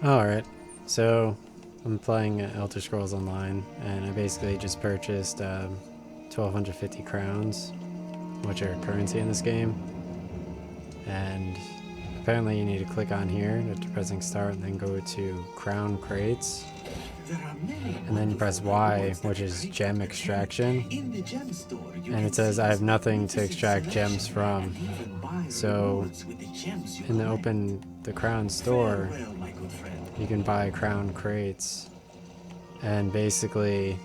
Alright, so I'm playing Elder Scrolls Online, and I basically just purchased 1,250 crowns, which are currency in this game. And apparently you need to click on here after pressing start and then go to crown crates. And then you press Y, which is gem extraction. And it says I have nothing to extract gems from. So in the crown store, you can buy crown crates. And basically,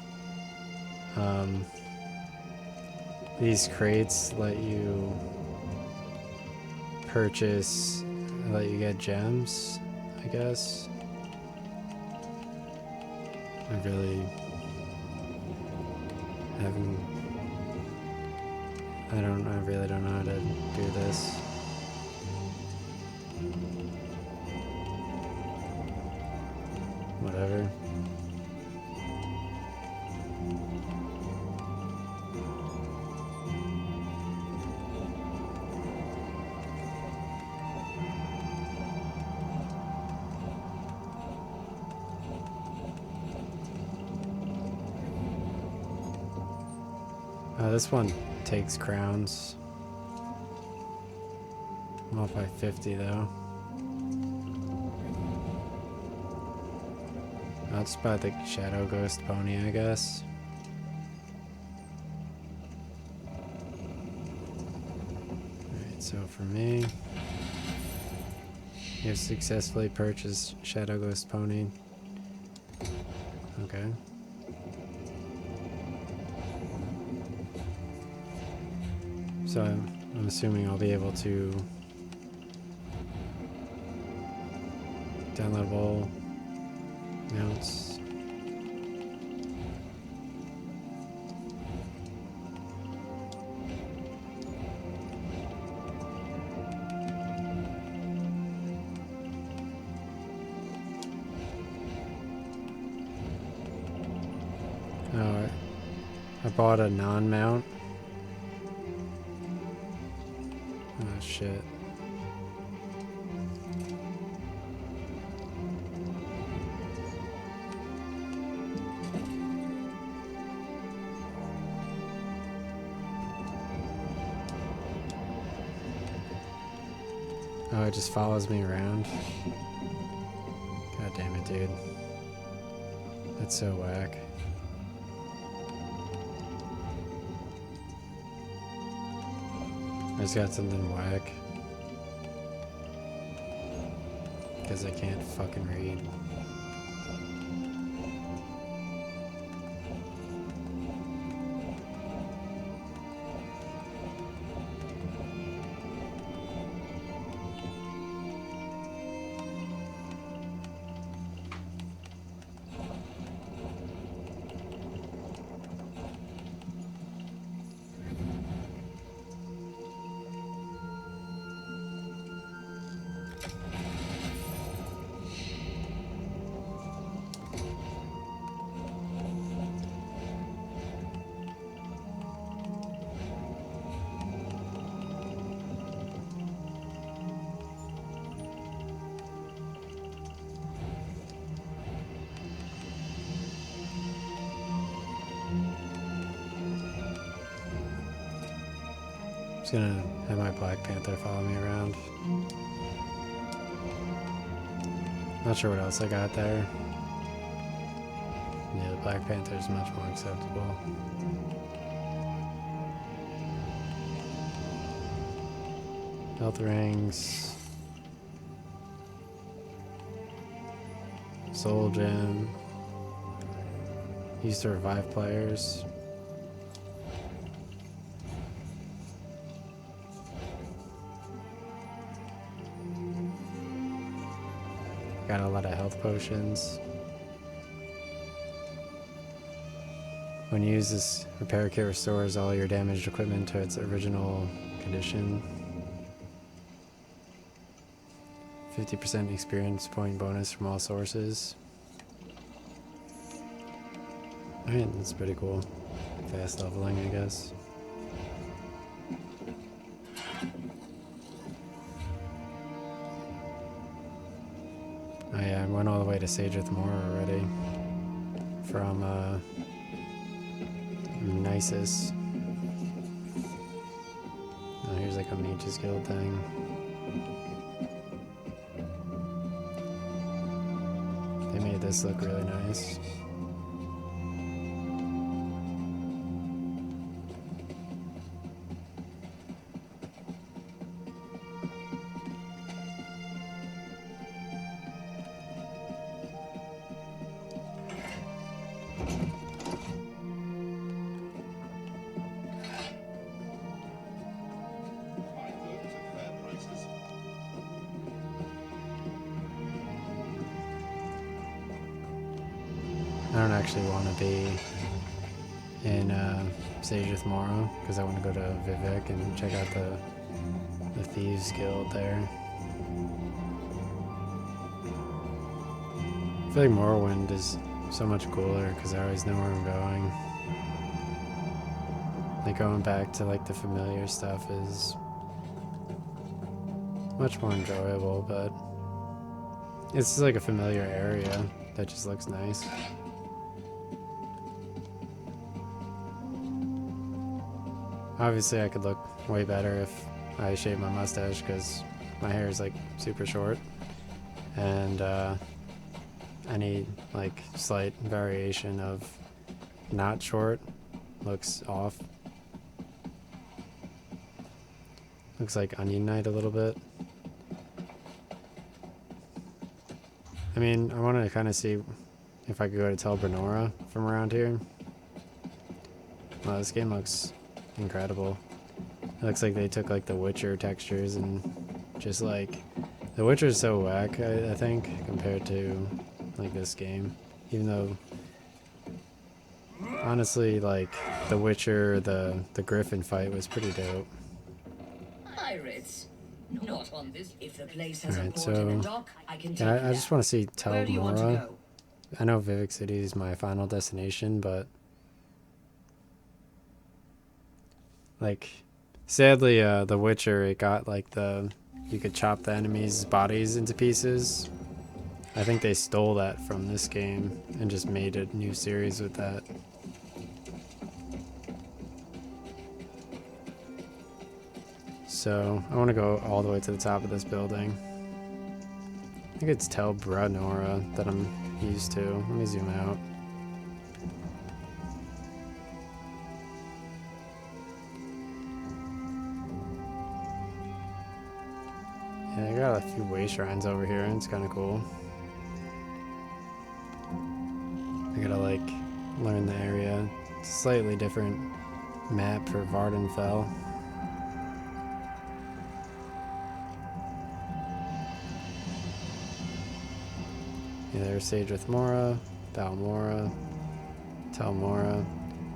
these crates let you let you get gems, I guess. I really haven't, I really don't know how to do this. Whatever. This one takes crowns. I'm off by 50 though. I'll just buy the Shadow Ghost pony, I guess. Alright, so for me, you have successfully purchased Shadow Ghost pony. Okay. So I'm assuming I'll be able to downloadable mounts. Oh, I bought a non-mount. Oh shit. Oh, it just follows me around. God damn it, dude. That's so whack. I just got something whack. Because I can't fucking read. I'm just gonna have my Black Panther follow me around. Not sure what else I got there. Yeah, the Black Panther is much more acceptable. Health rings. Soul gem. Used to revive players. Got a lot of health potions. When used, this repair kit restores all your damaged equipment to its original condition. 50% experience point bonus from all sources. Alright, that's pretty cool. Fast leveling, I guess. Oh yeah, I went all the way to Sage with More already. From, Nisus. Oh, here's like a Mage's Guild thing. They made this look really nice. I don't actually want to be in Sage with Mora because I want to go to Vivec and check out the Thieves Guild there. I feel like Morrowind is so much cooler because I always know where I'm going. Like going back to like the familiar stuff is much more enjoyable, but it's just like a familiar area that just looks nice. Obviously I could look way better if I shaved my mustache because my hair is like super short, and any like slight variation of not short looks off. Looks like Onion Knight a little bit. I mean, I want to kind of see if I could go to Tel Brenora from around here. Wow, this game looks incredible. It looks like they took like the Witcher textures and just like... The Witcher is so whack, I think, compared to like this game. Even though, honestly, like the Witcher, the Griffin fight was pretty dope. Pirates. Not on this. If the place has Alright, a port and a so dock, I can take yeah, I just want to see Tel Where do you want to Mora. go? I know Vivec City is my final destination, but like, sadly, the Witcher, it got like you could chop the enemies' bodies into pieces. I think they stole that from this game and just made a new series with that. So I want to go all the way to the top of this building. I think it's Tel Brenora that I'm used to. Let me zoom out. Yeah, I got a few way shrines over here, and it's kind of cool. I gotta like learn the area. It's a slightly different map for Vardenfell. Yeah, there's Sage with Mora, Balmora, Tel Mora.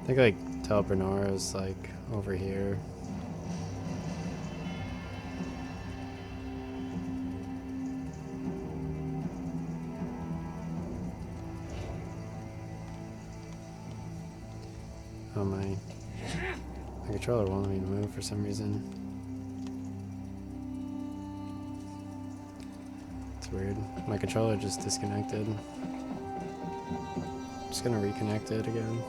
I think like Tel Brenora is like over here. Oh my controller won't let me move for some reason. It's weird. My controller just disconnected. Just gonna reconnect it again.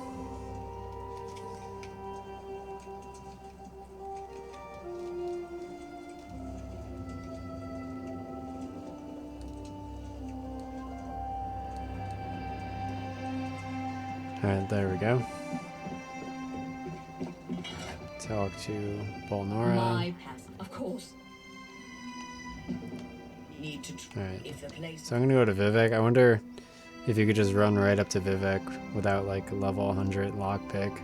Alright, there we go. Talk to Balnora. My path, of course. Need to Alright. if the place So I'm gonna go to Vivec. I wonder if you could just run right up to Vivec without like a level 100 lockpick.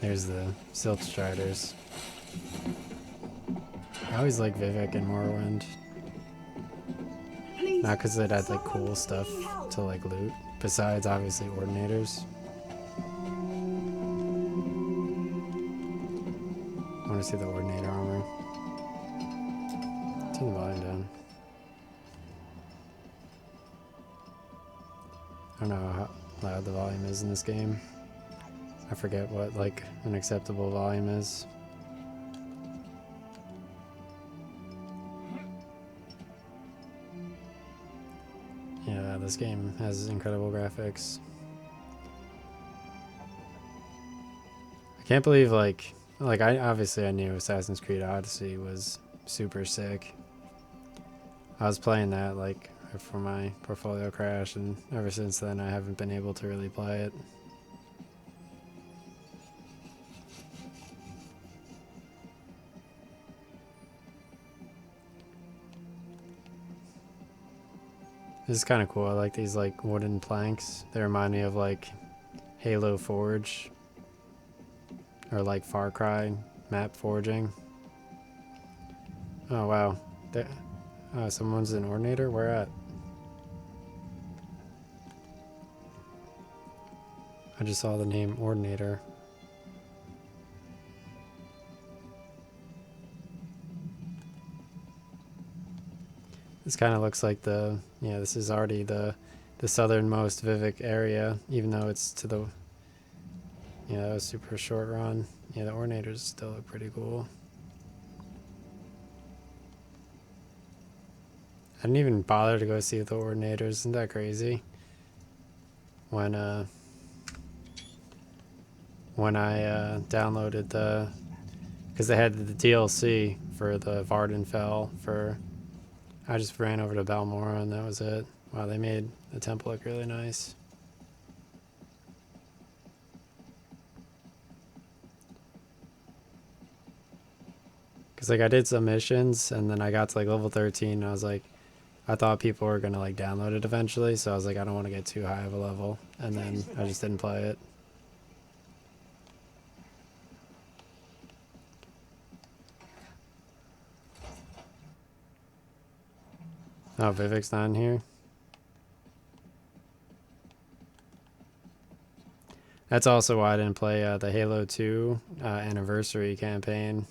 There's the Silt Striders. I always like Vivec and Morrowind. Not because it had like cool stuff to like loot, besides obviously Ordinators. want to see the Ordinator armor. Turn the volume down. I don't know how loud the volume is in this game. I forget what like an acceptable volume is. Yeah, this game has incredible graphics. I can't believe like I obviously I knew Assassin's Creed Odyssey was super sick. I was playing that like before my portfolio crash, and ever since then I haven't been able to really play it. This is kind of cool. I like these like wooden planks. They remind me of like Halo Forge or like Far Cry map forging. Oh wow, someone's an Ordinator? Where at? I just saw the name Ordinator. This kind of looks like this is already the southernmost Vivec area, even though it's to the, that was super short run. Yeah, the Ordinators still look pretty cool. I didn't even bother to go see the Ordinators. Isn't that crazy? When I downloaded because they had the DLC for the Vardenfell I just ran over to Balmora and that was it. Wow, they made the temple look really nice. Because like I did some missions and then I got to like level 13 and I was like, I thought people were going to like download it eventually, so I was like, I don't want to get too high of a level, and then I just didn't play it. Oh, Vivek's not in here? That's also why I didn't play the Halo 2 anniversary campaign.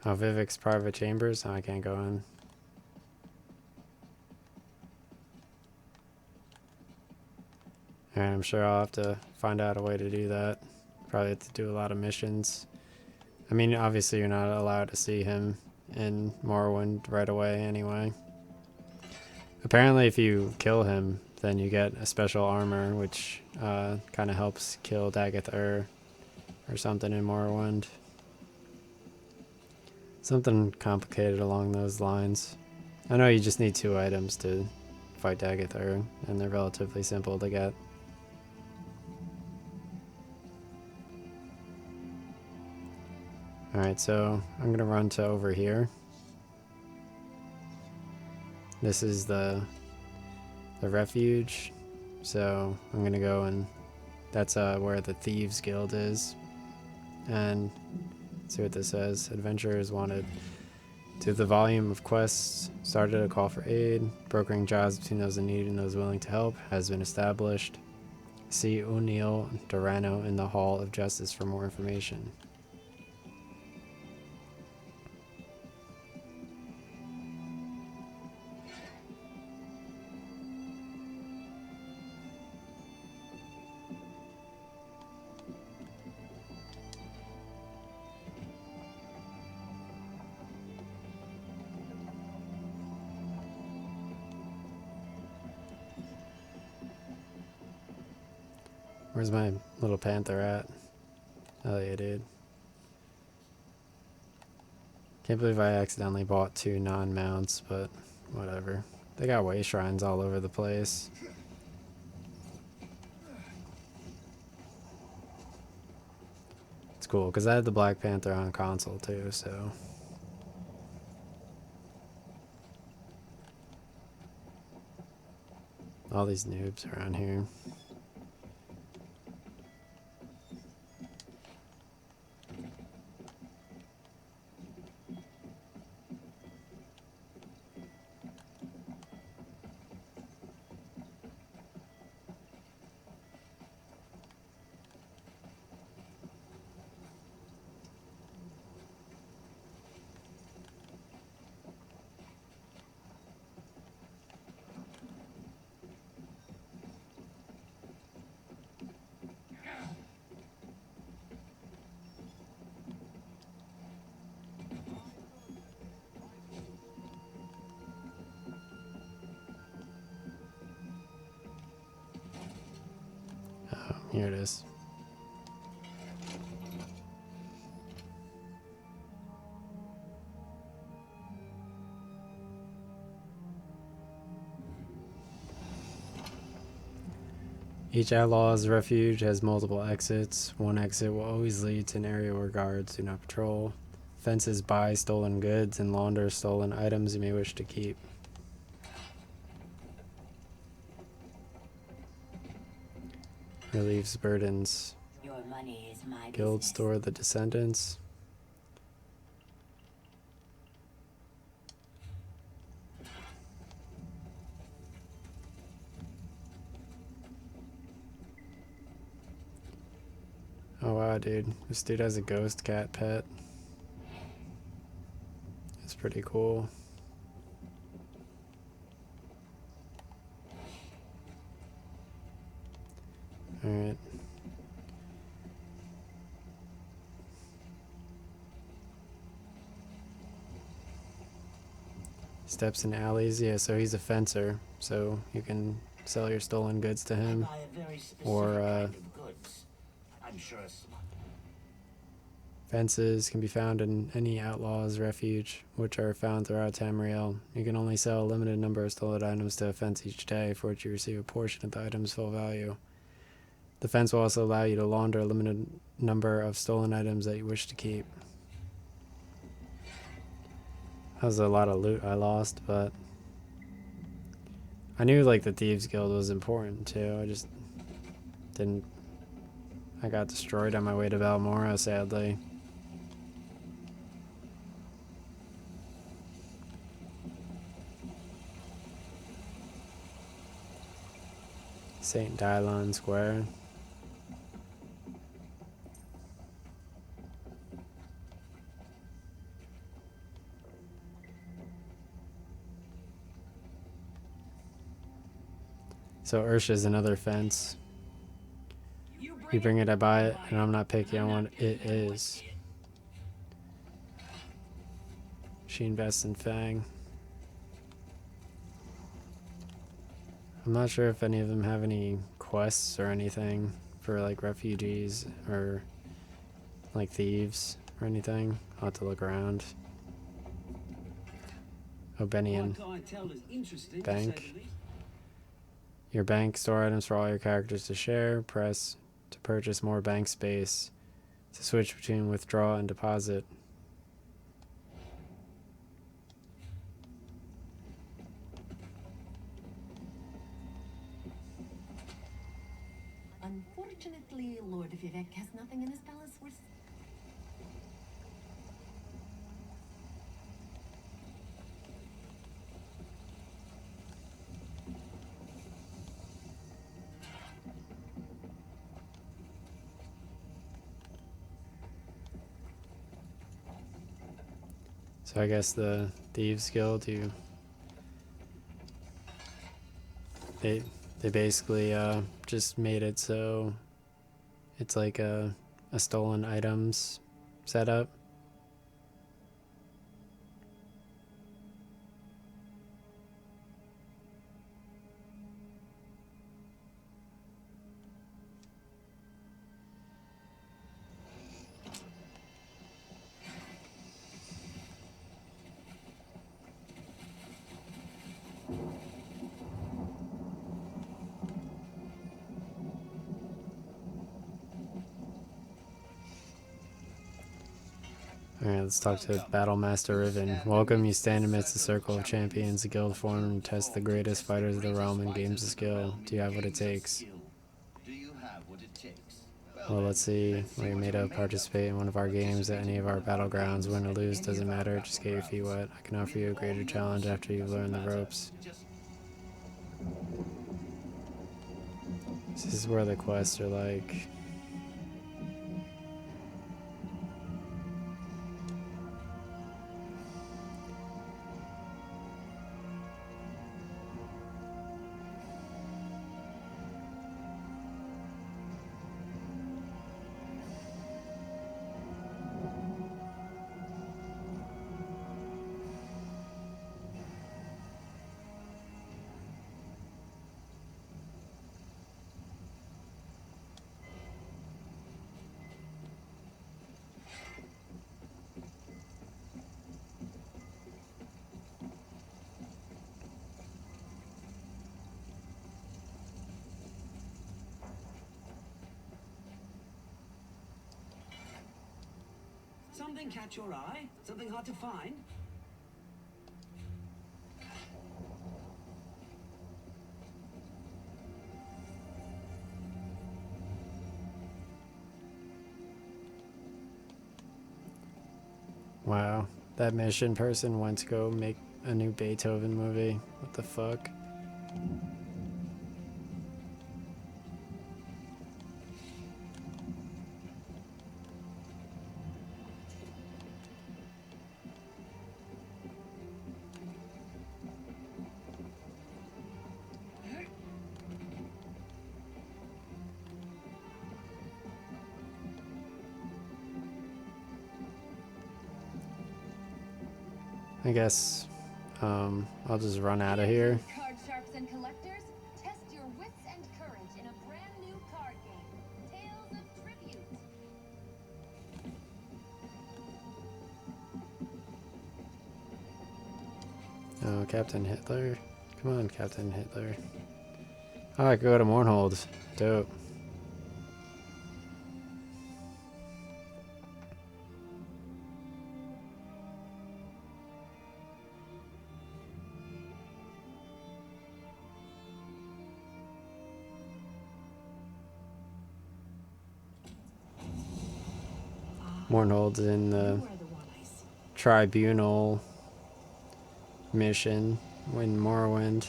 Oh, Vivek's private chambers? Oh, I can't go in. Alright, I'm sure I'll have to find out a way to do that. Probably have to do a lot of missions. I mean, obviously you're not allowed to see him in Morrowind right away anyway. Apparently if you kill him, then you get a special armor, which kind of helps kill Daggett or something in Morrowind. Something complicated along those lines. I know you just need 2 items to fight Daggett, and they're relatively simple to get. Alright, so I'm going to run to over here. This is the refuge. So I'm going to go and that's where the Thieves Guild is. And see what this says. Adventurers wanted. To the volume of quests, started a call for aid. Brokering jobs between those in need and those willing to help has been established. See O'Neill Durano in the Hall of Justice for more information. Where's my little panther at? Oh yeah, dude. Can't believe I accidentally bought 2 non-mounts, but whatever. They got way shrines all over the place. It's cool, because I had the Black Panther on console too, so... All these noobs around here. Here it is. Each outlaw's refuge has multiple exits. One exit will always lead to an area where guards do not patrol. Fences buy stolen goods and launder stolen items you may wish to keep. Relieves burdens. Your money is my Guild business. store the descendants. Oh wow, dude. This dude has a ghost cat pet. It's pretty cool. Alright. Steps in alleys. Yeah, so he's a fencer. So you can sell your stolen goods to him. Buy a very specific Or, kind of goods. I'm sure Fences can be found in any outlaw's refuge, which are found throughout Tamriel. You can only sell a limited number of stolen items to a fence each day, for which you receive a portion of the item's full value. The fence will also allow you to launder a limited number of stolen items that you wish to keep. That was a lot of loot I lost, but I knew like the Thieves Guild was important too. I just didn't. I got destroyed on my way to Valmora, sadly. St. Dylon Square. So Ursha's another fence. You bring it, I buy it, and I'm not picky on what it is. She invests in Fang. I'm not sure if any of them have any quests or anything for like refugees or like thieves or anything. I'll have to look around. Obenian Bank. Your bank, store items for all your characters to share. Press to purchase more bank space. To switch between withdraw and deposit. Unfortunately, Lord Vivec has nothing in his palace worth. So I guess the Thieves Guild, they basically just made it so it's like a stolen items setup. Alright, let's talk to Battlemaster Riven. Welcome, you stand amidst a circle of champions. The guild formed to test the greatest fighters of the realm in games of skill. Do you have what it takes? Well, let's see what you're made of. Participate in one of our games at any of our battlegrounds. Win or lose, doesn't matter. Just get your feet wet. I can offer you a greater challenge after you've learned the ropes. This is where the quests are like... something catch your eye? Something hard to find? Wow, that mission person went to go make a new Beethoven movie. What the fuck? I guess I'll just run out of here. Card sharps and collectors, test your wits and courage in a brand new card game, Tales of Tribute. Oh, Captain Hitler. Come on, Captain Hitler. Oh, I could go to Mournhold. Dope. Mournhold's in the tribunal mission in Morrowind.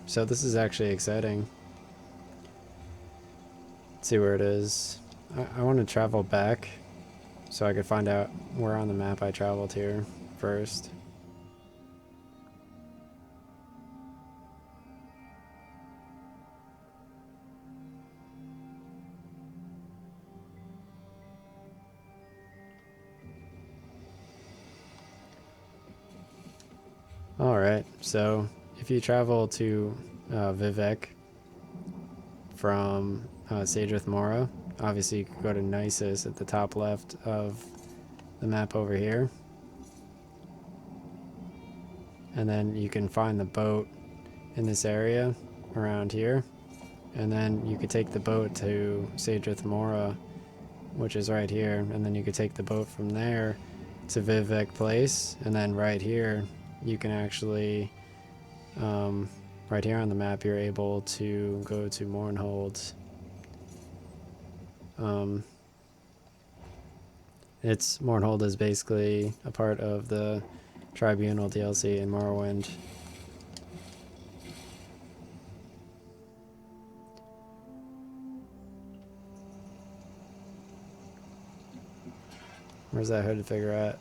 So this is actually exciting. Let's see where it is. I want to travel back so I could find out where on the map I traveled here first. Alright, so if you travel to Vivec from Sadrith Mora, obviously you could go to Nisus at the top left of the map over here. And then you can find the boat in this area around here. And then you could take the boat to Sadrith Mora, which is right here. And then you could take the boat from there to Vivec Place. And then right here, you can actually, right here on the map, you're able to go to Mournhold. Mournhold is basically a part of the Tribunal DLC in Morrowind. Where's that hooded figure at?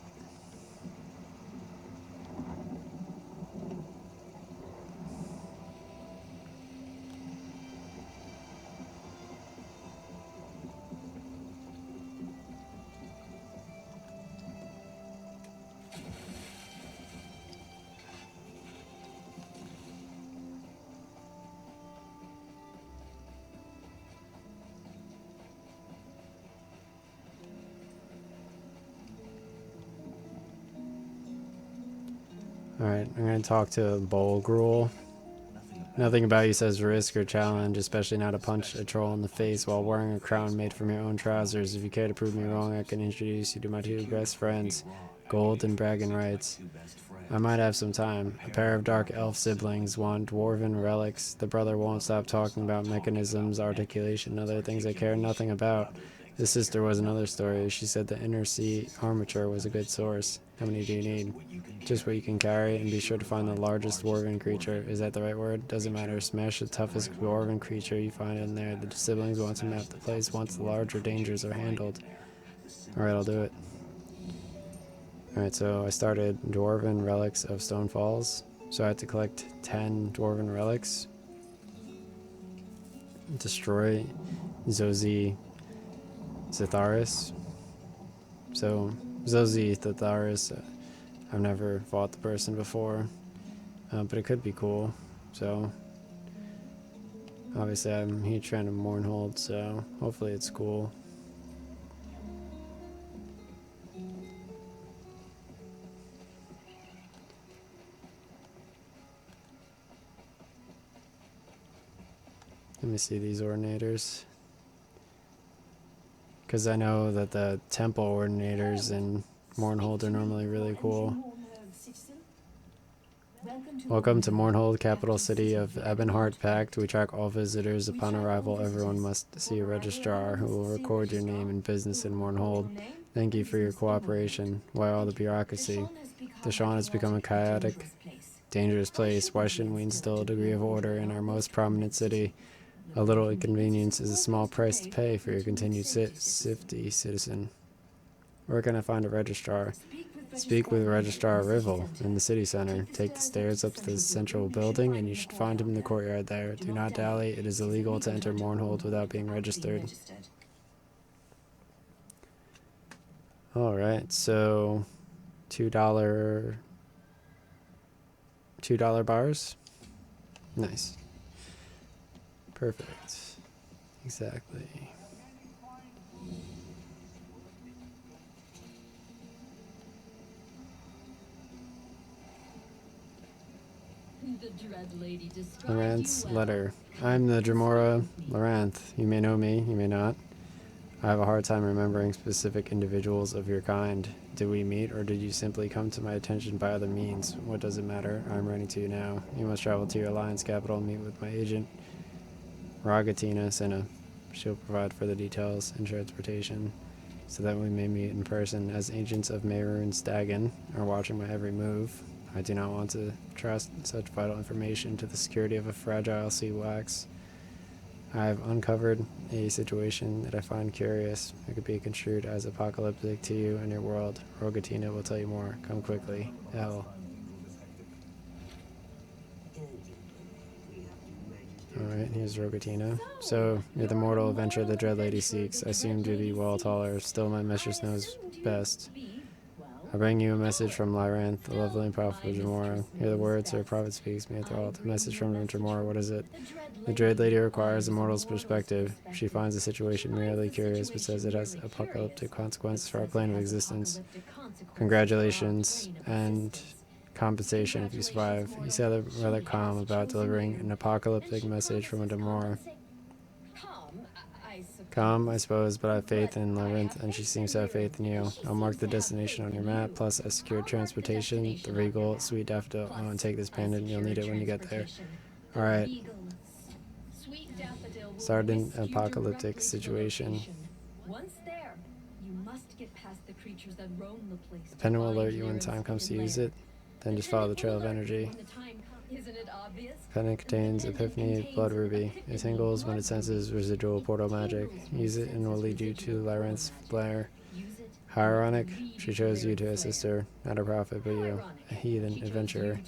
Alright, I'm gonna talk to Bolgrul. Nothing about you says risk or challenge, especially not to punch a troll in the face while wearing a crown made from your own trousers. If you care to prove me wrong, I can introduce you to my two best friends, Gold and Braggin Rights. I might have some time. A pair of dark elf siblings want dwarven relics. The brother won't stop talking about mechanisms, articulation, and other things I care nothing about. The sister was another story. She said the inner sea armature was a good source. How many do you need? Just what you can carry, and be sure to find the largest dwarven creature. Is that the right word? Doesn't matter. Smash the toughest dwarven creature you find in there. The siblings want to map the place once the larger dangers are handled. Alright, I'll do it. Alright, so I started Dwarven Relics of Stone Falls. So I had to collect 10 Dwarven Relics. Destroy Zozi Zitharis. So, Zozi Zitharis, I've never fought the person before, but it could be cool. So, obviously I'm here trying to Mournhold, so hopefully it's cool. Let me see these ordinators. Because I know that the temple ordinators in Mournhold are normally really cool. Welcome to Mournhold, capital city of Ebonheart Pact. We track all visitors. Upon arrival, everyone must see a registrar who will record your name and business in Mournhold. Thank you for your cooperation. Why all the bureaucracy? Deshaun has become a chaotic, dangerous place. Why shouldn't we instill a degree of order in our most prominent city? A little inconvenience is a small price to pay for your continued safety, citizen. Where can I find a registrar? Speak with Registrar Rivel in the city center. Take the stairs up to the central building and you should find him in the courtyard there. Do not dally. It is illegal to enter Mournhold without being registered. Alright, so $2 bars? Nice. Perfect. Exactly. Laranth's letter. I'm the Dramora Laranth. You may know me, you may not. I have a hard time remembering specific individuals of your kind. Did we meet, or did you simply come to my attention by other means? What does it matter? I'm writing to you now. You must travel to your alliance capital and meet with my agent, Ragatina Senna. She'll provide further details and transportation, so that we may meet in person. As agents of Mehrunes Dagon are watching my every move, I do not want to trust such vital information to the security of a fragile sea wax. I have uncovered a situation that I find curious. It could be construed as apocalyptic to you and your world. Rogatina will tell you more. Come quickly. L. Alright, here's Rogatina. So, you're the mortal adventurer the Dread Lady seeks. I assumed you'd be well taller. Still, my mistress knows best. I bring you a message from Lyranth, the lovely and powerful Jamora. Hear the words her prophet speaks me enthralled. A message from Jamora, what is it? The Dread Lady requires a mortal's perspective. She finds the situation merely curious, but says it has apocalyptic consequences for our plane of existence. Congratulations, and compensation if you survive. You sound rather calm about delivering an apocalyptic message from a Jamora. Calm, I suppose, but I have faith in Labyrinth, and she seems to have faith in you. I'll mark the destination on your map, plus I secured transportation, the Regal, Sweet Daffodil. Oh, and take this pendant, you'll need it when you get there. Alright. Start an apocalyptic situation. Once there, you must get past the creatures that roam the place. The pendant will alert you when time comes to use it, then just follow the trail of energy. Isn't it obvious? Pendant contains Epiphany Blood Ruby. It tingles when it senses residual portal magic. Use it and it will lead you to Labyrinth's lair. How ironic. She chose you to assist her, not her prophet, but you, a heathen adventurer.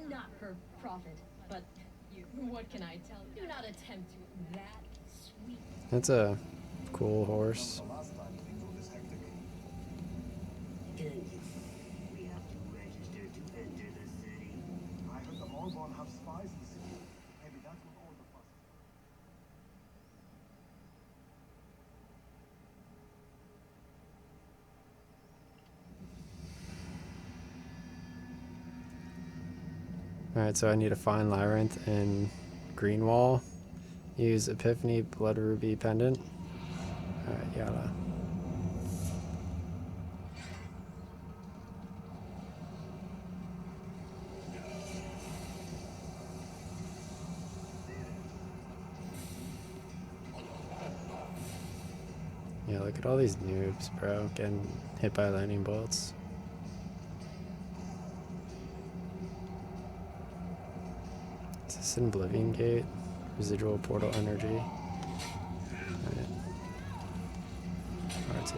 Not her prophet, but you. What can I tell you? Do not attempt to that sweet. That's a cool horse. Alright, so I need to find Labyrinth in Greenwall. Use Epiphany Blood Ruby Pendant. Alright, yada. Yeah, look at all these noobs, bro, getting hit by lightning bolts. Is this an Oblivion Gate? Residual portal energy. Alright. RT.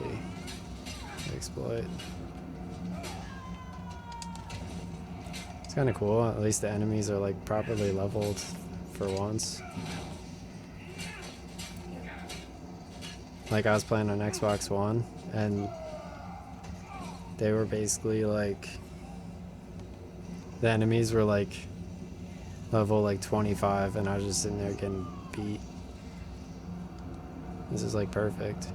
Exploit. It's kind of cool. At least the enemies are like properly leveled for once. Like I was playing on Xbox One and they were basically like, the enemies were like level like 25 and I was just sitting there getting beat. This is like perfect.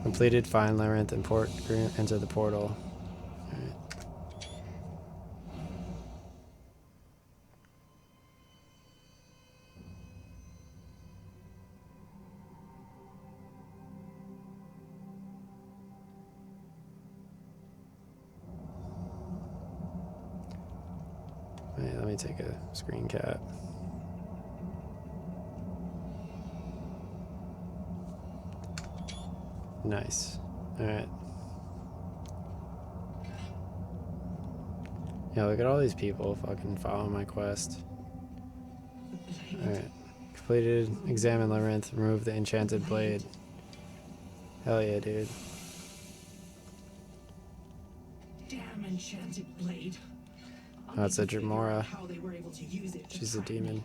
Completed, find Labyrinth and enter the portal. Alright. let me take a screen cap. Nice. Alright. Yeah, look at all these people fucking following my quest. Alright. Completed. Examine labyrinth. Remove the enchanted blade. Hell yeah, dude. Damn enchanted blade. Oh, it's a Jamora. How they were able to use it to She's a trap demon. me.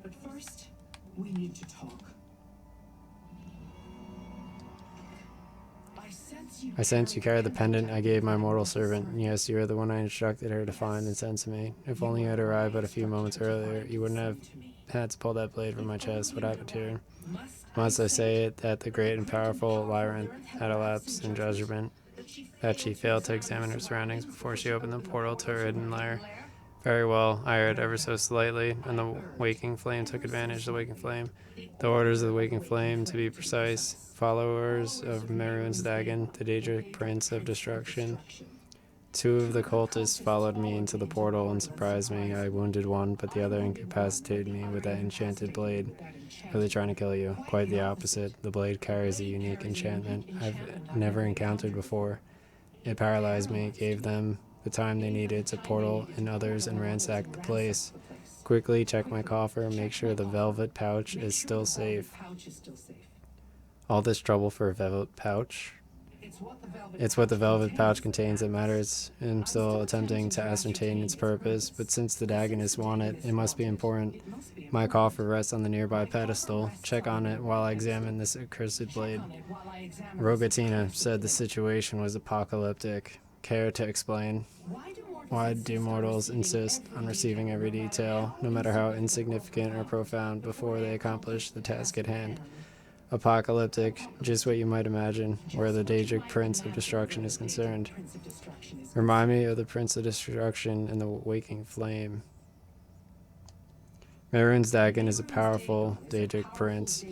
But first, we need to talk. I sense you carry the pendant I gave my mortal servant. Yes, you are the one I instructed her to find and send to me. If only you had arrived but a few moments earlier, you wouldn't have had to pull that blade from my chest. What happened here? Must I say it that the great and powerful Lyran had elapsed in judgment, that she failed to examine her surroundings before she opened the portal to her hidden lair? Very well, I heard ever so slightly, and the waking flame took advantage of the waking flame. The orders of the waking flame, to be precise, followers of Mehrunes Dagon, the Daedric Prince of Destruction. 2 of the cultists followed me into the portal and surprised me. I wounded one, but the other incapacitated me with that enchanted blade. Are they trying to kill you? Quite the opposite. The blade carries a unique enchantment I've never encountered before. It paralyzed me, gave them the time they needed to portal in others and ransack the place. Quickly check my coffer, make sure the velvet pouch is still safe. All this trouble for a velvet pouch? It's what the velvet pouch contains that matters. I'm still attempting to ascertain its purpose, but since the Dagonists want it, it must be important. My coffer rests on the nearby pedestal. Check on it while I examine this accursed blade. Rogatina said the situation was apocalyptic. Care to explain? Why do mortals insist on receiving every detail, no matter how insignificant or profound, before they accomplish the task at hand? Apocalyptic, just what you might imagine, where the Daedric Prince of Destruction is concerned. Remind me of the Prince of Destruction and the Waking Flame. Mehrunes Dagon is a powerful Daedric prince,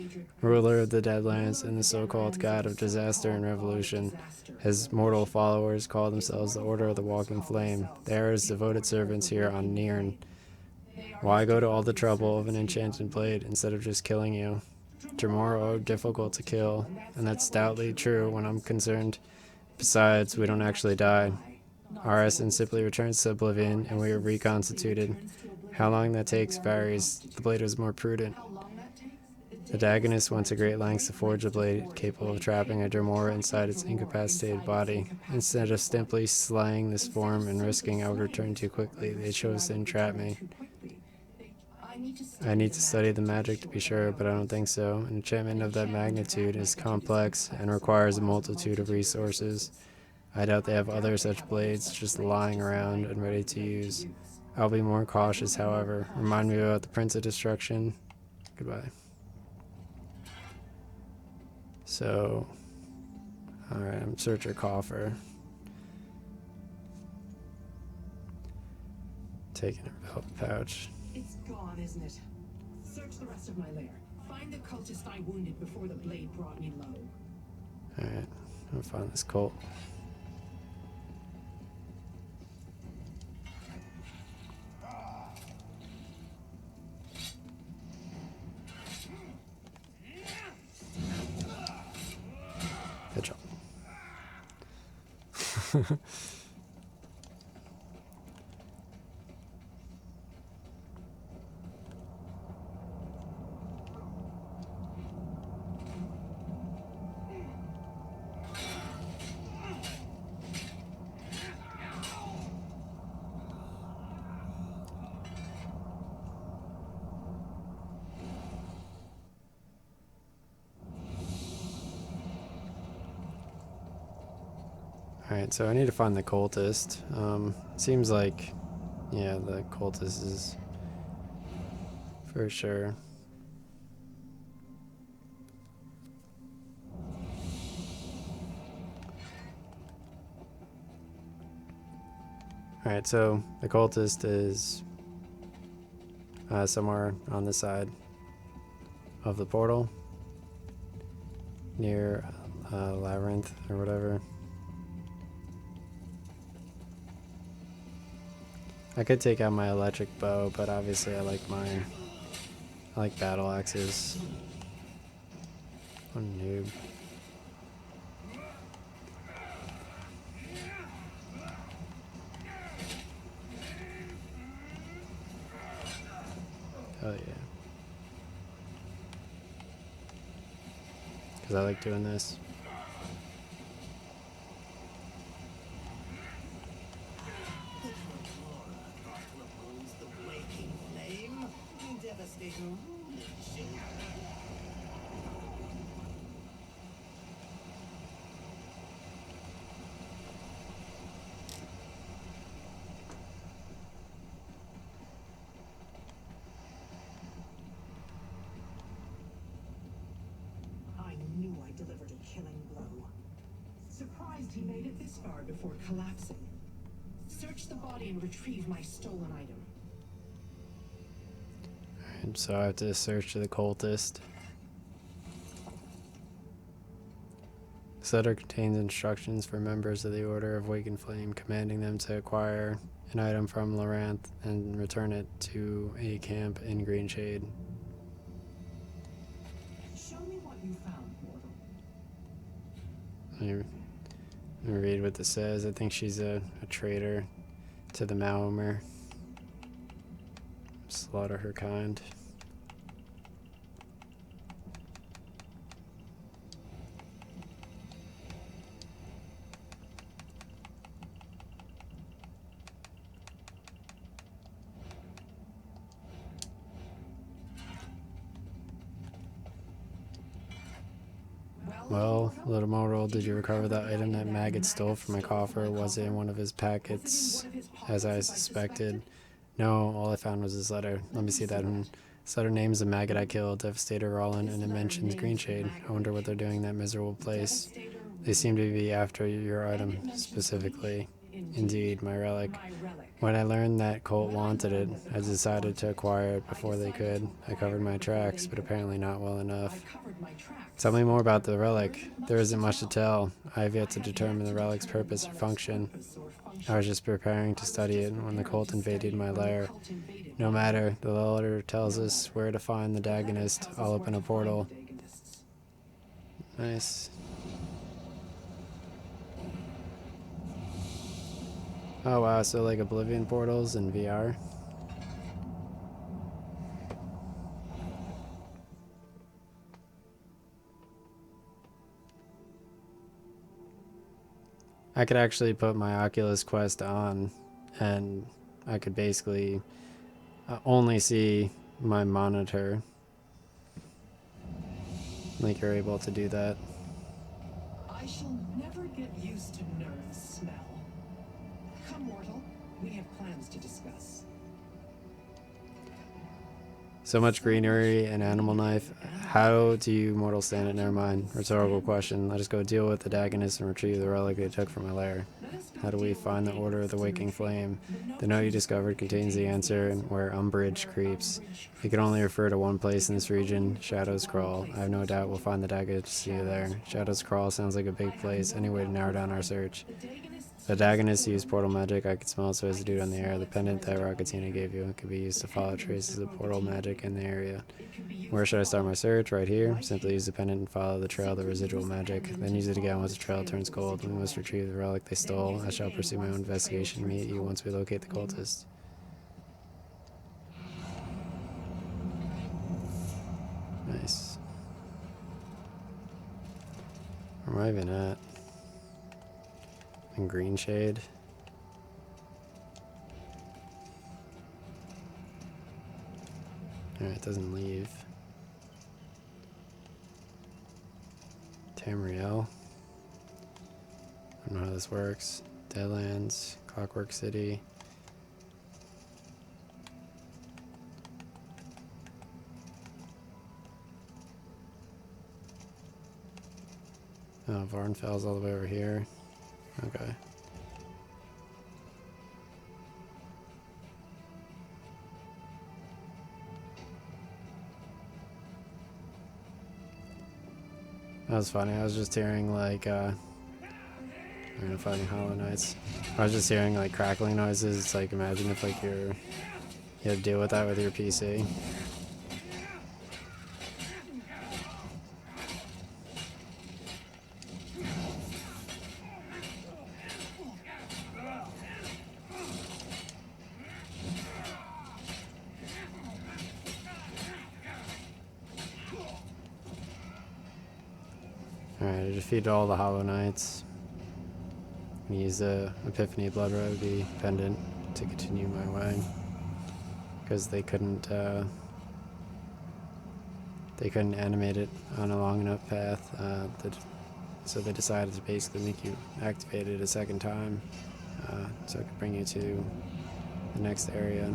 ruler of the Deadlands and the so-called god of disaster and revolution. His mortal followers call themselves the Order of the Walking Flame. They are his devoted servants here on Nirn. Why go to all the trouble of an enchanted blade instead of just killing you? Jamora are difficult to kill, and that's stoutly true when I'm concerned. Besides, we don't actually die. Our essence simply returns to oblivion, and we are reconstituted. How long that takes varies. The blade was more prudent. The Dagonist went to great lengths to forge a blade capable of trapping a Jamora inside its incapacitated body. Instead of simply slaying this form and risking I would return too quickly, they chose to entrap me. I need to study the magic to be sure, but I don't think so. An enchantment of that magnitude is complex and requires a multitude of resources. I doubt they have other such blades just lying around and ready to use. I'll be more cautious, however. Remind me about the Prince of Destruction. Goodbye. So, alright, I'm searching coffer. Taking a velvet pouch. It's gone, isn't it? Search the rest of my lair. Find the cultist I wounded before the blade brought me low. Alright, I'm gonna find this cult. Good job. Alright, so I need to find the cultist. Seems like, yeah, the cultist is for sure. Alright, so the cultist is somewhere on the side of the portal near Labyrinth or whatever. I could take out my electric bow, but obviously I like battle axes. What a noob. Hell yeah. Because I like doing this. I knew I delivered a killing blow. Surprised he made it this far before collapsing. Search the body and retrieve my stolen item. And so I have to search the cultist. This letter contains instructions for members of the Order of Wake and Flame, commanding them to acquire an item from Loranth and return it to a camp in Green Shade. Show me what you found, mortal. Let me read what this says. I think she's a traitor to the Malmer. Slaughter her kind. Well, little mortal, did you recover that item that Maggot stole from my coffer? Was it in one of his packets, as I suspected? No, all I found was this letter. Let me see that. This letter names the maggot I killed, Devastator Rollin, and it mentions Greenshade. I wonder what they're doing in that miserable place. They seem to be after your item, specifically. Indeed, my relic. When I learned that Colt wanted it, I decided to acquire it before they could. I covered my tracks, but apparently not well enough. Tell me more about the relic. There isn't much to tell. I have yet to determine the relic's purpose or function. I was just preparing to study it when the cult invaded my lair. No matter, the letter tells us where to find the Dagonist. I'll open a portal. Nice. Oh wow, so like Oblivion portals in VR? I could actually put my Oculus Quest on and I could basically only see my monitor. Like you're able to do that. I shall never get used to Nerth's smell. Come, mortal. We have plans to discuss. So much greenery and animal knife. How do you mortals stand it? Never mind. Rhetorical question. Let us go deal with the Dagonist and retrieve the relic they took from my lair. How do we find the Order of the Waking Flame? The note you discovered contains the answer where umbrage creeps. It can only refer to one place in this region, Shadow's Crawl. I have no doubt we'll find the Dagonist there. Shadow's Crawl sounds like a big place. Any way to narrow down our search? The Dagonist used portal magic. I could smell its residue on the air. The pendant that Rocketina gave you could be used to follow traces of portal magic in the area. Where should I start my search? Right here. Simply use the pendant and follow the trail of the residual magic. Then use it again once the trail turns cold. We must retrieve the relic they stole. I shall pursue my own investigation and meet you once we locate the cultist. Nice. Where am I even at? In Green Shade. Alright, it doesn't leave. Tamriel. I don't know how this works. Deadlands, Clockwork City. Oh, Varnfell's all the way over here. Okay. That was funny. I was just hearing like We're gonna fighting Hollow Knights. I was just hearing like crackling noises. It's like imagine if like you had to deal with that with your PC. Alright, I defeated all the Hollow Knights. Use the Epiphany Blood Ruby pendant to continue my way. Because they couldn't animate it on a long enough path. So they decided to basically make you activate it a second time. So it could bring you to the next area.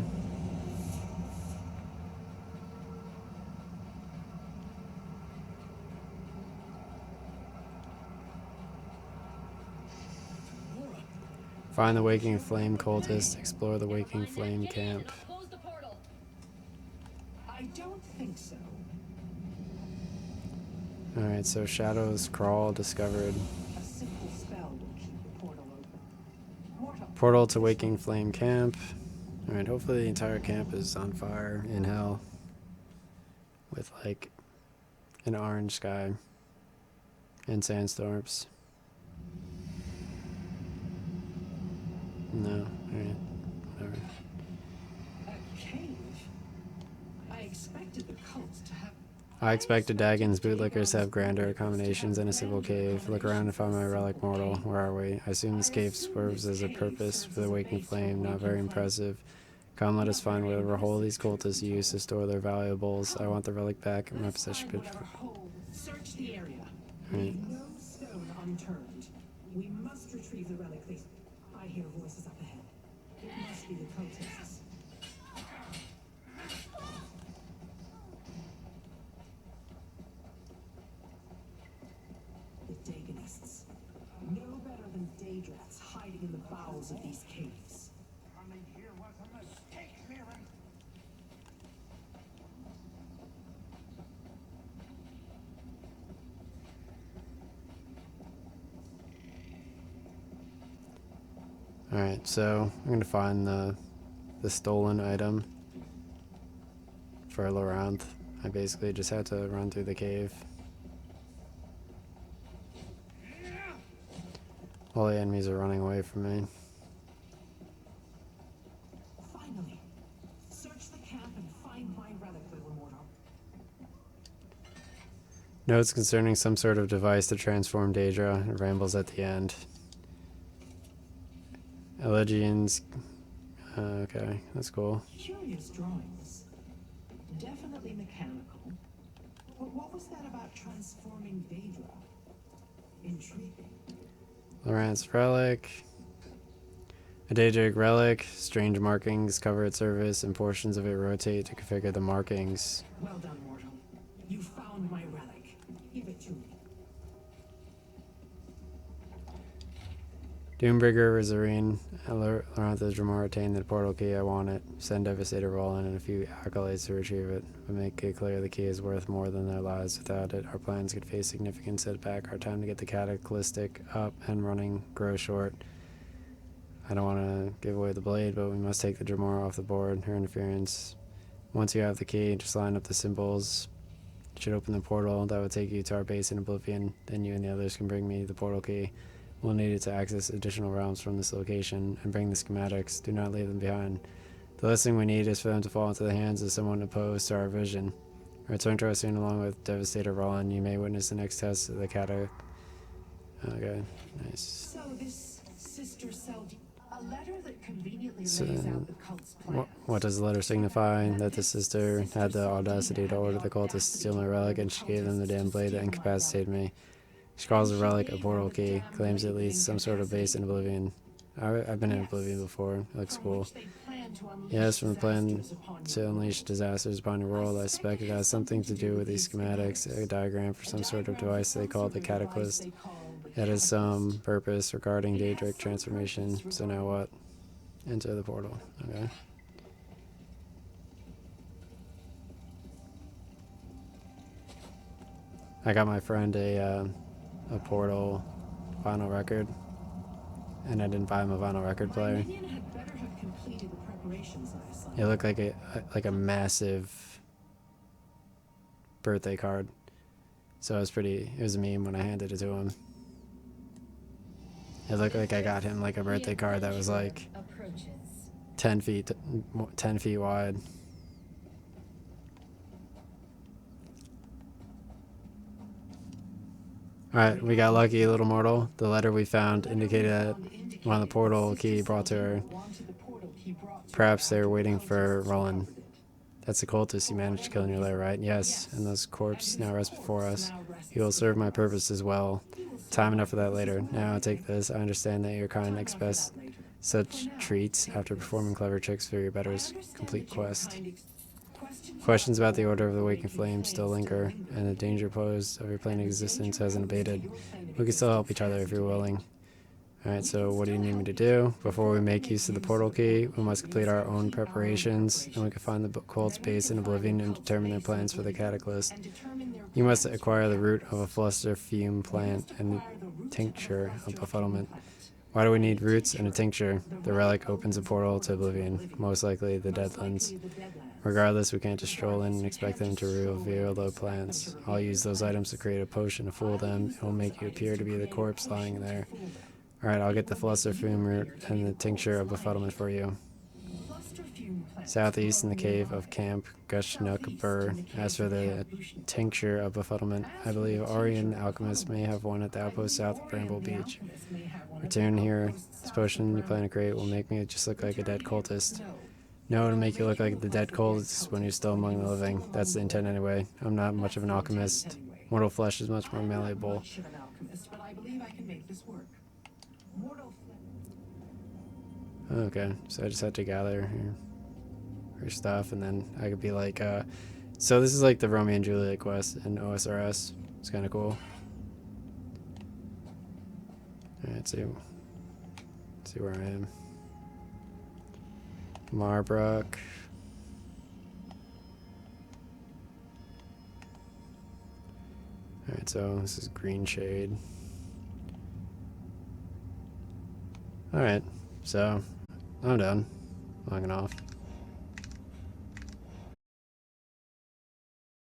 Find the Waking Flame cultist, explore the Waking Flame camp. Close the portal. I don't think so. Alright, so Shadow's Crawl discovered. A simple spell will keep the portal open. Mortal. Portal to Waking Flame camp. Alright, hopefully the entire camp is on fire in hell. With like an orange sky and sandstorms. No, alright, whatever. A cave? I expected the cults to have. I expected Dagon's bootlickers to have grander accommodations in a civil cave. Look around and find my relic, mortal. Where are we? I assume this cave serves as a purpose for the Waking Flame. Not very impressive. Come, let us find whatever hole these cultists use to store their valuables. I want the relic back in my possession. Search the area. Right. Leave no stone unturned. We must retrieve the relic. I hear voices up ahead. It must be the cultists. The Dagonists. No better than Daedrats hiding in the bowels of these caves. Coming here was a mistake, Mirren. Alright, so I'm gonna find the stolen item for Laurent. I basically just had to run through the cave. All the enemies are running away from me. Finally, search the camp and find my relic, little mortal. Notes concerning some sort of device to transform Daedra. It rambles at the end. Elegians. Okay, that's cool. Curious drawings. Definitely mechanical. But what was that about transforming Daedra? Intriguing. Laurent's relic. A Daedric relic. Strange markings cover its surface and portions of it rotate to configure the markings. Well done, mortal. You found my relic. Give it to me. Doombringer, Rizarine, Laurent the Dramar attained the portal key. I want it. Send Devastator Roland and a few accolades to retrieve it. But make it clear the key is worth more than their lives. Without it, our plans could face significant setback. Our time to get the Cataclysmic up and running grows short. I don't want to give away the blade, but we must take the Dramar off the board. Her interference. Once you have the key, just line up the symbols. It should open the portal that will take you to our base in Oblivion. Then you and the others can bring me the portal key. We'll need it to access additional realms from this location and bring the schematics. Do not leave them behind. The last thing we need is for them to fall into the hands of someone opposed to our vision. Return to us soon along with Devastator Roland. You may witness the next test of the Cata. Okay, nice. So this sister cell, a letter that conveniently So, lays out the cult's plans. What does the letter signify? That the sister had the audacity to order the cultists to steal my relic, and she gave them the damn blade that incapacitated me. She calls the relic a portal key, claims it leads some sort of base in Oblivion. I've been in Oblivion before. It looks cool. Yes, from the plan to unleash disasters upon your world, I suspect it has something to do with these schematics, a diagram for some sort of device they call the Cataclysm. It has some purpose regarding Daedric transformation, so now what? Enter the portal. Okay. I got my friend a Portal vinyl record. and I didn't buy him a vinyl record player. Minion had better have completed the preparations I assigned. It looked like a massive birthday card. So it was a meme when I handed it to him. It looked like I got him like a birthday card that was like Approaches. 10 feet wide. Alright, we got lucky, little mortal. The letter we found indicated that one of the portal key brought to her. Perhaps they were waiting for Roland. That's the cultist you managed to kill in your lair, right? Yes, and those corpse now rest before us. He will serve my purpose as well. Time enough for that later. Now take this. I understand that your kind expects such treats after performing clever tricks for your better's complete quest. Questions about the Order of the Waking Flame still linger, and the danger posed of your plain existence hasn't abated. We can still help each other if you're willing. Alright, so what do you need me to do? Before we make use of the portal key, we must complete our own preparations, and we can find the cult's base in Oblivion and determine their plans for the Cataclysm. You must acquire the root of a fluster fume plant and the tincture of befuddlement. Why do we need roots and a tincture? The relic opens a portal to Oblivion, most likely the Deadlands. Regardless, we can't just stroll in and expect them to reveal their plans. I'll use those items to create a potion to fool them. It will make you appear to be the corpse lying there. Alright, I'll get the fluster fume root and the tincture of befuddlement for you. Southeast in the cave of Camp Gushnuk Bur. As for the tincture of befuddlement, I believe Orion alchemists may have one at the outpost south of Bramble Beach. Return here. This potion you plan to create will make me just look like a dead cultist. No, it'll make you look like the dead cultist when you're still among the living. That's the intent anyway. I'm not much of an alchemist. Mortal flesh is much more malleable. Okay, so I just have to gather her stuff, and then I could be like, so this is like the Romeo and Juliet quest in OSRS. It's kind of cool. Alright, see where I am. Marbrook. Alright, so this is Green Shade. Alright, so I'm done. Logging off.